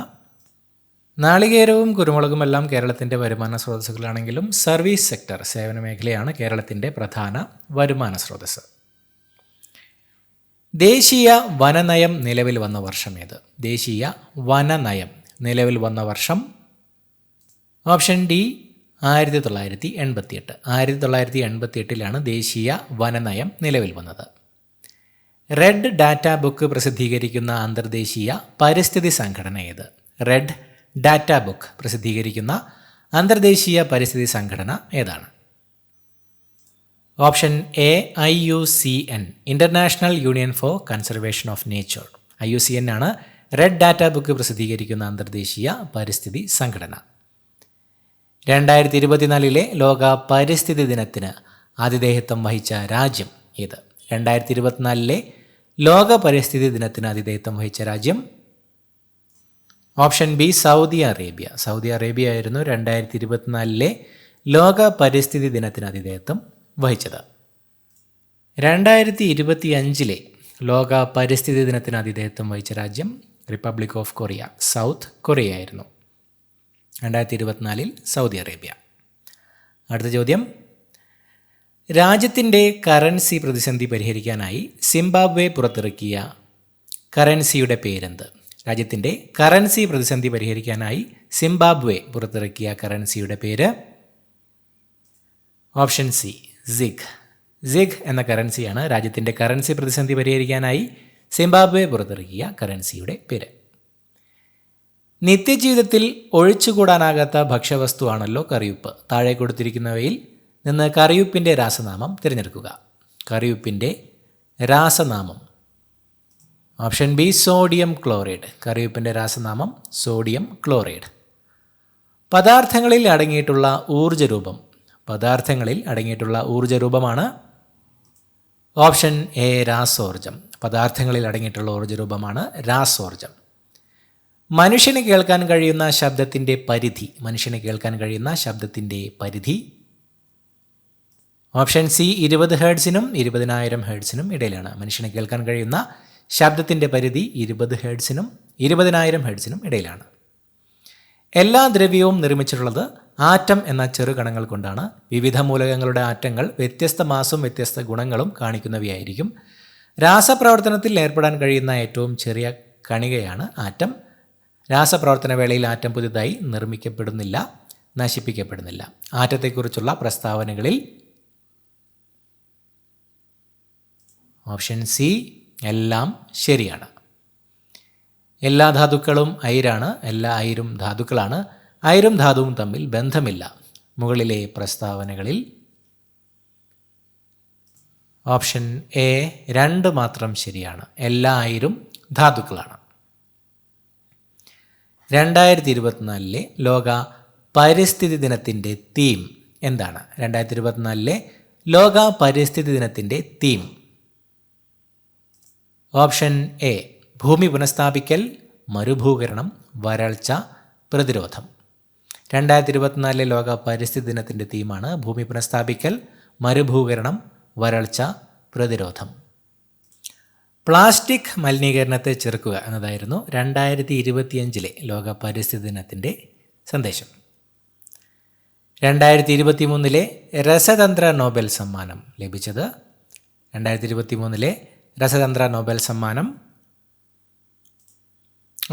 നാളികേരവും കുരുമുളകും എല്ലാം കേരളത്തിൻ്റെ വരുമാന സ്രോതസ്സുകളാണെങ്കിലും സർവീസ് സെക്ടർ, സേവന മേഖലയാണ് കേരളത്തിൻ്റെ പ്രധാന വരുമാന സ്രോതസ്സ്. ദേശീയ വനനയം നിലവിൽ വന്ന വർഷം ഏത്? ദേശീയ വനനയം നിലവിൽ വന്ന വർഷം? Option D 1988. 1988 ദേശീയ വനനയം നിലവിൽ വന്നത്. റെഡ് ഡാറ്റ ബുക്ക് പ്രസിദ്ധീകരിക്കുന്ന അന്തർദേശീയ പരിസ്ഥിതി സംഘടന ഏത്? റെഡ് ഡാറ്റ ബുക്ക് പ്രസിദ്ധീകരിക്കുന്ന അന്തർദേശീയ പരിസ്ഥിതി സംഘടന ഏതാണ്? Option A IUCN, international union for conservation of nature. IUCN ആണ് റെഡ് ഡാറ്റ ബുക്ക് പ്രസിദ്ധീകരിക്കുന്ന അന്തർദേശീയ പരിസ്ഥിതി സംഘടന. 2024 ലോക പരിസ്ഥിതി ദിനത്തിന് ആതിഥേയത്വം വഹിച്ച രാജ്യം ഏത്? 2024 ലോക പരിസ്ഥിതി ദിനത്തിന് ആതിഥേയത്വം വഹിച്ച രാജ്യം? Option B Saudi Arabia. Saudi Arabia ആയിരുന്നു 2024 ലോക പരിസ്ഥിതി ദിനത്തിന് ആതിഥേയത്വം വഹിച്ചത്. 2025 ലോക പരിസ്ഥിതി ദിനത്തിന് ആതിഥേയത്വം വഹിച്ച രാജ്യം republic of Korea, south Korea ആയിരുന്നു. 2024 സൗദി അറേബ്യ. അടുത്ത ചോദ്യം, രാജ്യത്തിൻ്റെ കറൻസി പ്രതിസന്ധി പരിഹരിക്കാനായി സിംബാബ്വെ പുറത്തിറക്കിയ കറൻസിയുടെ പേരെന്ത്? രാജ്യത്തിൻ്റെ കറൻസി പ്രതിസന്ധി പരിഹരിക്കാനായി സിംബാബ്വെ പുറത്തിറക്കിയ കറൻസിയുടെ പേര്? Option C സിഗ്. സിഗ് എന്ന കറൻസിയാണ് രാജ്യത്തിൻ്റെ കറൻസി പ്രതിസന്ധി പരിഹരിക്കാനായി സിംബാബ്വെ പുറത്തിറക്കിയ കറൻസിയുടെ പേര്. നിത്യജീവിതത്തിൽ ഒഴിച്ചുകൂടാനാകാത്ത ഭക്ഷ്യവസ്തുവാണല്ലോ കറിയുപ്പ്. താഴെ കൊടുത്തിരിക്കുന്നവയിൽ നിന്ന് കറിയുപ്പിൻ്റെ രാസനാമം തിരഞ്ഞെടുക്കുക. കറിയുപ്പിൻ്റെ രാസനാമം? Option B sodium chloride. കറിയുപ്പിൻ്റെ രാസനാമം സോഡിയം ക്ലോറൈഡ്. പദാർത്ഥങ്ങളിൽ അടങ്ങിയിട്ടുള്ള ഊർജ്ജരൂപം. പദാർത്ഥങ്ങളിൽ അടങ്ങിയിട്ടുള്ള ഊർജ്ജരൂപമാണ് ഓപ്ഷൻ എ രാസോർജം. പദാർത്ഥങ്ങളിൽ അടങ്ങിയിട്ടുള്ള ഊർജ്ജരൂപമാണ് രാസോർജം. മനുഷ്യന് കേൾക്കാൻ കഴിയുന്ന ശബ്ദത്തിൻ്റെ പരിധി. മനുഷ്യന് കേൾക്കാൻ കഴിയുന്ന ശബ്ദത്തിൻ്റെ പരിധി ഓപ്ഷൻ സി 20 ഹെർട്സിനും 20,000 ഹെർട്സിനും ഇടയിലാണ്. മനുഷ്യന് കേൾക്കാൻ കഴിയുന്ന ശബ്ദത്തിൻ്റെ പരിധി 20 ഹെർട്സിനും 20,000 ഹെർട്സിനും ഇടയിലാണ്. എല്ലാ ദ്രവ്യവും നിർമ്മിച്ചിട്ടുള്ളത് ആറ്റം എന്ന ചെറുകണങ്ങൾ കൊണ്ടാണ്. വിവിധ മൂലകങ്ങളുടെ ആറ്റങ്ങൾ വ്യത്യസ്ത മാസും വ്യത്യസ്ത ഗുണങ്ങളും കാണിക്കുന്നവയായിരിക്കും. രാസപ്രവർത്തനത്തിൽ ഏർപ്പെടാൻ കഴിയുന്ന ഏറ്റവും ചെറിയ കണികയാണ് ആറ്റം. രാസപ്രവർത്തന വേളയിൽ ആറ്റം പുതുതായി നിർമ്മിക്കപ്പെടുന്നില്ല, നശിപ്പിക്കപ്പെടുന്നില്ല. ആറ്റത്തെക്കുറിച്ചുള്ള പ്രസ്താവനകളിൽ ഓപ്ഷൻ സി എല്ലാം ശരിയാണ്. എല്ലാ ധാതുക്കളും അയിരാണ്. എല്ലാ അയിരും ധാതുക്കളാണ്. അയിരും ധാതുവും തമ്മിൽ ബന്ധമില്ല. മുകളിലെ പ്രസ്താവനകളിൽ ഓപ്ഷൻ എ 2 മാത്രം ശരിയാണ്. എല്ലാ അയിരും ധാതുക്കളാണ്. 2024 ലോക പരിസ്ഥിതി ദിനത്തിൻ്റെ തീം എന്താണ്? 2024 ലോക പരിസ്ഥിതി ദിനത്തിൻ്റെ തീം ഓപ്ഷൻ എ ഭൂമി പുനഃസ്ഥാപിക്കൽ, മരുഭൂകരണം, വരൾച്ച, പ്രതിരോധം. 2024 ലോക പരിസ്ഥിതി ദിനത്തിൻ്റെ തീമാണ് ഭൂമി പുനഃസ്ഥാപിക്കൽ, മരുഭൂകരണം, വരൾച്ച, പ്രതിരോധം. പ്ലാസ്റ്റിക് മലിനീകരണത്തെ ചെറുക്കുക എന്നതായിരുന്നു 2025 ലോക പരിസ്ഥിതി ദിനത്തിൻ്റെ സന്ദേശം. 2023 രസതന്ത്ര നോബൽ സമ്മാനം ലഭിച്ചത് 2023 രസതന്ത്ര നോബൽ സമ്മാനം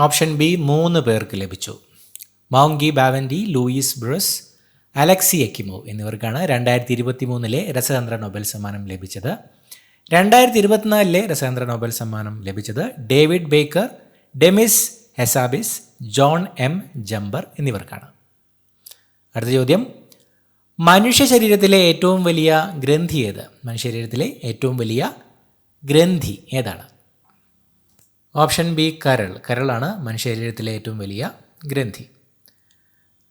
ഓപ്ഷൻ ബി 3 പേർക്ക് ലഭിച്ചു. മൗങ്കി ബാവൻഡി, ലൂയിസ് ബ്രസ്, അലക്സി എക്കിമോ എന്നിവർക്കാണ് 2023 രസതന്ത്ര നോബൽ സമ്മാനം ലഭിച്ചത്. 2024 രസതന്ത്ര നോബൽ സമ്മാനം ലഭിച്ചത് David Baker, Demis Hassabis, John M Jumper എന്നിവർക്കാണ്. അടുത്ത ചോദ്യം, മനുഷ്യ ശരീരത്തിലെ ഏറ്റവും വലിയ ഗ്രന്ഥി ഏത്? മനുഷ്യ ശരീരത്തിലെ ഏറ്റവും വലിയ ഗ്രന്ഥി ഏതാണ്? ഓപ്ഷൻ ബി കരൾ. കരളാണ് മനുഷ്യ ശരീരത്തിലെ ഏറ്റവും വലിയ ഗ്രന്ഥി.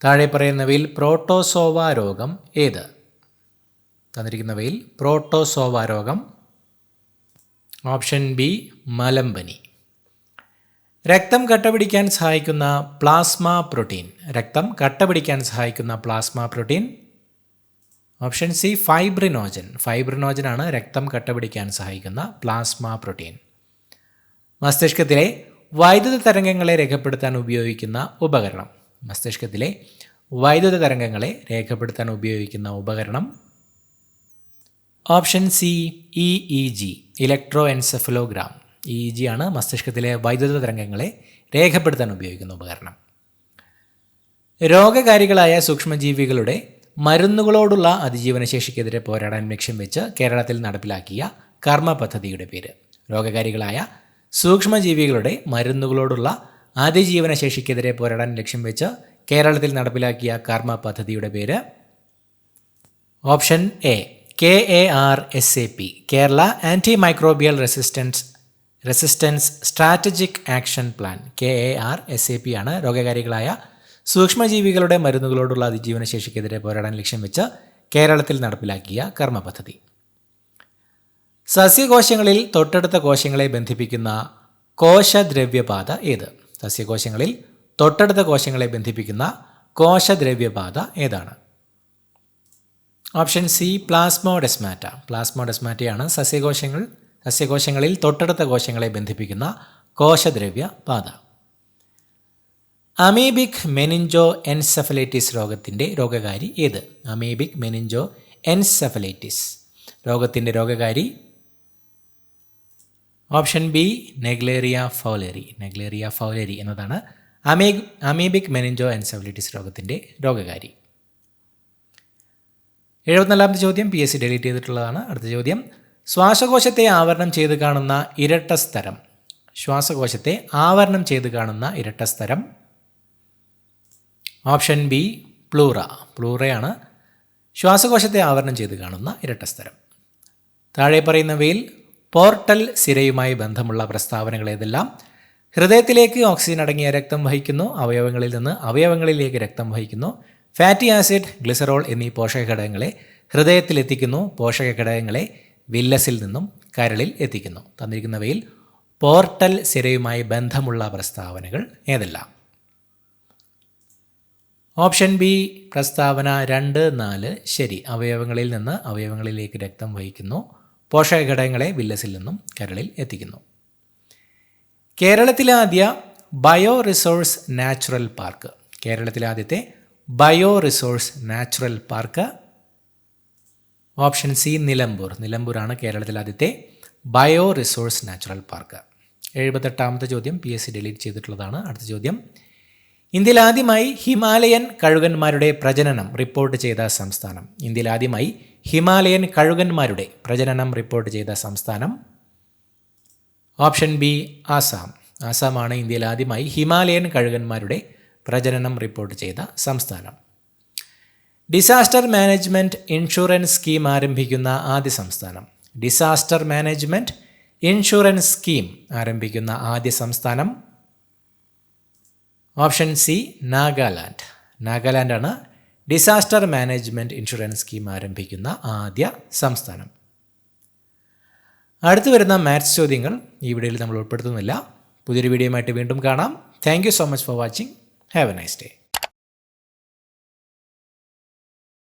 താഴെ പറയുന്നവയിൽ പ്രോട്ടോസോവ രോഗം ഏത്? തന്നിരിക്കുന്നവയിൽ പ്രോട്ടോസോവ രോഗം ഓപ്ഷൻ ബി മലമ്പനി. രക്തം കട്ടപിടിക്കാൻ സഹായിക്കുന്ന പ്ലാസ്മ പ്രോട്ടീൻ. രക്തം കട്ടപിടിക്കാൻ സഹായിക്കുന്ന plasma protein option C fibrinogen. ഫൈബ്രിനോജനാണ് രക്തം കട്ടപിടിക്കാൻ സഹായിക്കുന്ന പ്ലാസ്മ പ്രോട്ടീൻ. മസ്തിഷ്കത്തിലെ വൈദ്യുത തരംഗങ്ങളെ രേഖപ്പെടുത്താൻ ഉപയോഗിക്കുന്ന ഉപകരണം. മസ്തിഷ്കത്തിലെ വൈദ്യുത തരംഗങ്ങളെ രേഖപ്പെടുത്താൻ ഉപയോഗിക്കുന്ന ഉപകരണം option C EEG, electro encephalogram. EEG ആണ് മസ്തിഷ്കത്തിലെ വൈദ്യുത തരംഗങ്ങളെ രേഖപ്പെടുത്താൻ ഉപയോഗിക്കുന്ന ഉപകരണം. രോഗകാരികളായ സൂക്ഷ്മജീവികളുടെ മരുന്നുകളോടുള്ള അതിജീവനശേഷിക്കെതിരെ പോരാടാൻ ലക്ഷ്യം വെച്ച് കേരളത്തിൽ നടപ്പിലാക്കിയ കർമ്മ പദ്ധതിയുടെ പേര്. രോഗകാരികളായ സൂക്ഷ്മജീവികളുടെ മരുന്നുകളോടുള്ള അതിജീവനശേഷിക്കെതിരെ പോരാടാൻ ലക്ഷ്യം വെച്ച് കേരളത്തിൽ നടപ്പിലാക്കിയ കർമ്മ പദ്ധതിയുടെ പേര് option A KARSAP, Kerala antimicrobial resistance strategic action plan. KARSAP ആണ് രോഗകാരികളായ സൂക്ഷ്മജീവികളുടെ മരുന്നുകളോടുള്ള അതിജീവനശേഷിക്കെതിരെ പോരാടാൻ ലക്ഷ്യം വെച്ച് കേരളത്തിൽ നടപ്പിലാക്കിയ കർമ്മ പദ്ധതി. സസ്യകോശങ്ങളിൽ തൊട്ടടുത്ത കോശങ്ങളെ ബന്ധിപ്പിക്കുന്ന കോശദ്രവ്യപാത ഏത്? സസ്യകോശങ്ങളിൽ തൊട്ടടുത്ത കോശങ്ങളെ ബന്ധിപ്പിക്കുന്ന കോശദ്രവ്യപാത ഏതാണ്? Option C പ്ലാസ്മോഡെസ്മാറ്റ. പ്ലാസ്മോഡെസ്മാറ്റയാണ് സസ്യകോശങ്ങളിൽ തൊട്ടടുത്ത കോശങ്ങളെ ബന്ധിപ്പിക്കുന്ന കോശദ്രവ്യപാത. അമീബിക് മെനിഞ്ചോ എൻസെഫലൈറ്റിസ് രോഗത്തിൻ്റെ രോഗകാരി ഏത്? അമീബിക് മെനിഞ്ചോ എൻസെഫലൈറ്റിസ് രോഗത്തിൻ്റെ രോഗകാരി option B Naegleria fowleri. Naegleria fowleri എന്നതാണ് അമീബിക് മെനിഞ്ചോ എൻസെഫലൈറ്റിസ് രോഗത്തിൻ്റെ രോഗകാരി. 74ാമത്തെ ചോദ്യം PSC ഡിലീറ്റ് ചെയ്തിട്ടുള്ളതാണ്. അടുത്ത ചോദ്യം, ശ്വാസകോശത്തെ ആവരണം ചെയ്ത് കാണുന്ന ഇരട്ട സ്തരം. ശ്വാസകോശത്തെ ആവരണം ചെയ്ത് കാണുന്ന ഇരട്ട സ്തരം ഓപ്ഷൻ ബി പ്ലൂറ. പ്ലൂറയാണ് ശ്വാസകോശത്തെ ആവരണം ചെയ്ത് കാണുന്ന ഇരട്ട സ്തരം. താഴെ പറയുന്നവയിൽ പോർട്ടൽ സിരയുമായി ബന്ധമുള്ള പ്രസ്താവനകൾ ഏതെല്ലാം? ഹൃദയത്തിലേക്ക് ഓക്സിജൻ അടങ്ങിയ രക്തം വഹിക്കുന്നു. അവയവങ്ങളിൽ നിന്ന് അവയവങ്ങളിലേക്ക് രക്തം വഹിക്കുന്നു. ഫാറ്റി ആസിഡ്, ഗ്ലിസറോൾ എന്നീ പോഷകഘടകങ്ങളെ ഹൃദയത്തിലെത്തിക്കുന്നു. പോഷകഘടകങ്ങളെ വില്ലസിൽ നിന്നും കരളിൽ എത്തിക്കുന്നു. തന്നിരിക്കുന്നവയിൽ പോർട്ടൽ സിരയുമായി ബന്ധമുള്ള പ്രസ്താവനകൾ ഏതെല്ലാം? ഓപ്ഷൻ ബി പ്രസ്താവന 2, 4 ശരി. അവയവങ്ങളിൽ നിന്ന് അവയവങ്ങളിലേക്ക് രക്തം വഹിക്കുന്നു. പോഷകഘടകങ്ങളെ വില്ലസിൽ നിന്നും കരളിൽ എത്തിക്കുന്നു. കേരളത്തിലെ ആദ്യ ബയോ റിസോഴ്സ് നാച്ചുറൽ പാർക്ക്. കേരളത്തിലെ ആദ്യത്തെ bio resource natural park option C Nilambur. നിലമ്പൂരാണ് കേരളത്തിലെ ആദ്യത്തെ ബയോ റിസോഴ്സ് നാച്ചുറൽ പാർക്ക്. 78ാമത്തെ ചോദ്യം PSC ഡിലീറ്റ് ചെയ്തിട്ടുള്ളതാണ്. അടുത്ത ചോദ്യം, ഇന്ത്യയിൽ ആദ്യമായി ഹിമാലയൻ കഴുകന്മാരുടെ പ്രജനനം റിപ്പോർട്ട് ചെയ്ത സംസ്ഥാനം. ഇന്ത്യയിൽ ആദ്യമായി ഹിമാലയൻ കഴുകന്മാരുടെ പ്രജനനം റിപ്പോർട്ട് ചെയ്ത സംസ്ഥാനം ഓപ്ഷൻ ബി ആസാം. ആസാമാണ് ഇന്ത്യയിൽ ആദ്യമായി ഹിമാലയൻ കഴുകന്മാരുടെ പ്രജനനം റിപ്പോർട്ട് ചെയ്ത സംസ്ഥാനം. ഡിസാസ്റ്റർ മാനേജ്മെൻറ്റ് ഇൻഷുറൻസ് സ്കീം ആരംഭിക്കുന്ന ആദ്യ സംസ്ഥാനം. ഡിസാസ്റ്റർ മാനേജ്മെൻറ്റ് ഇൻഷുറൻസ് സ്കീം ആരംഭിക്കുന്ന ആദ്യ സംസ്ഥാനം ഓപ്ഷൻ സി നാഗാലാൻഡ്. നാഗാലാൻഡാണ് ഡിസാസ്റ്റർ മാനേജ്മെൻറ്റ് ഇൻഷുറൻസ് സ്കീം ആരംഭിക്കുന്ന ആദ്യ സംസ്ഥാനം. അടുത്ത് വരുന്ന മാത്സ് ചോദ്യങ്ങൾ ഈ വീഡിയോയിൽ നമ്മൾ ഉൾപ്പെടുത്തുന്നില്ല. പുതിയൊരു വീഡിയോയുമായിട്ട് വീണ്ടും കാണാം. Thank you so much for watching. Have A nice day.